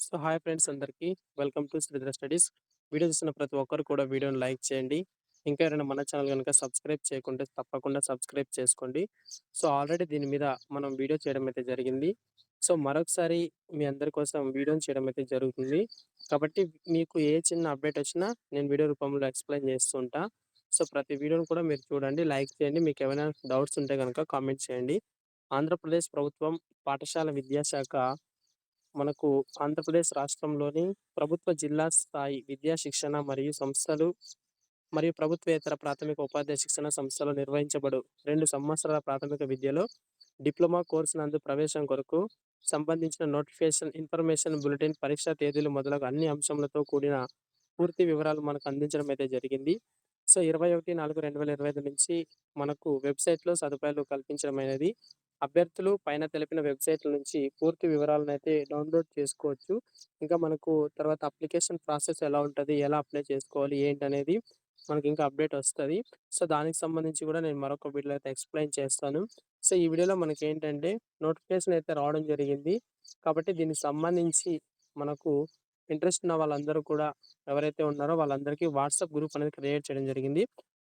So hi friends అందరికీ welcome to Sridhara studies. Video చూసిన ప్రతి ఒక్కరు కూడా వీడియోని లైక్ చేయండి. ఇంకా ఎవరైనా మన ఛానల్ కనుక సబ్స్క్రైబ్ చేయకుంటే తప్పకుండా సబ్స్క్రైబ్ చేసుకోండి. సో ఆల్రెడీ దీని మీద మనం వీడియో చేయడం అయితే జరిగింది. సో మరొకసారి మీ అందరి కోసం వీడియోని చేయడం అయితే జరుగుతుంది. కాబట్టి మీకు ఏ చిన్న అప్డేట్ వచ్చినా నేను వీడియో రూపంలో ఎక్స్ప్లెయిన్ చేస్తూ ఉంటా. సో ప్రతి వీడియోని కూడా మీరు చూడండి, లైక్ చేయండి. మీకు ఏమైనా డౌట్స్ ఉంటే గనుక కామెంట్ చేయండి. ఆంధ్రప్రదేశ్ ప్రభుత్వం పాఠశాల విద్యాశాఖ మనకు ఆంధ్రప్రదేశ్ రాష్ట్రంలోని ప్రభుత్వ జిల్లా స్థాయి విద్యా శిక్షణ మరియు సంస్థలు మరియు ప్రభుత్వేతర ప్రాథమిక ఉపాధ్యాయ శిక్షణ సంస్థలు నిర్వహించబడు 2 సంవత్సరాల ప్రాథమిక విద్యలో డిప్లొమా కోర్సు నందు ప్రవేశం కొరకు సంబంధించిన నోటిఫికేషన్, ఇన్ఫర్మేషన్ బులెటిన్, పరీక్షా తేదీలు మొదలగు అన్ని అంశములతో కూడిన పూర్తి వివరాలు మనకు అందించడం అయితే జరిగింది. సో 21/4/2025 నుంచి మనకు వెబ్‌సైట్‌లో సదుపాయాలు కల్పించడం అనేది, అభ్యర్థులు పైన తెలిపిన వెబ్‌సైట్‌ల నుంచి పూర్తి వివరాలనైతే డౌన్‌లోడ్ చేసుకోవచ్చు. ఇంకా మనకు తర్వాత అప్లికేషన్ ప్రాసెస్ ఎలా ఉంటది? ఎలా అప్లై చేసుకోవాలి? ఏంటనేది మనకింకా అప్డేట్ ఒస్తది. సో దానికి సంబంధించి గూడా నేను మరొక వీడియోలో అయితే ఎక్స్‌ప్లెయిన్ చేస్తాను. సో ఈ వీడియోలో మనకేంటంటే నోటిఫికేషన్ అయితే రావడం జరిగింది. కాబట్టి దీనికి సంబంధించి మనకు ఇంట్రెస్ట్ ఉన్న వాళ్ళందరూ కూడా ఎవరైతే ఉన్నారో వాళ్ళందరికీ వాట్సాప్ గ్రూప్ అనేది క్రియేట్ చేయడం జరిగింది.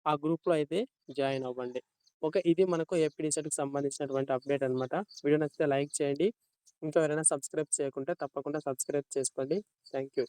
ఆ గ్రూప్‌లో అయితే జాయిన్ అవ్వండి. ఓకే. ఇది మనకు ఏపీడీసెట్‌కి సంబంధించినటువంటి అప్డేట్ అన్నమాట. వీడియో నచ్చితే లైక్ చేయండి. ఇంకా ఎవరైనా సబ్స్క్రైబ్ చేయకుంటే తప్పకుండా సబ్స్క్రైబ్ చేసుకోండి. Thank you.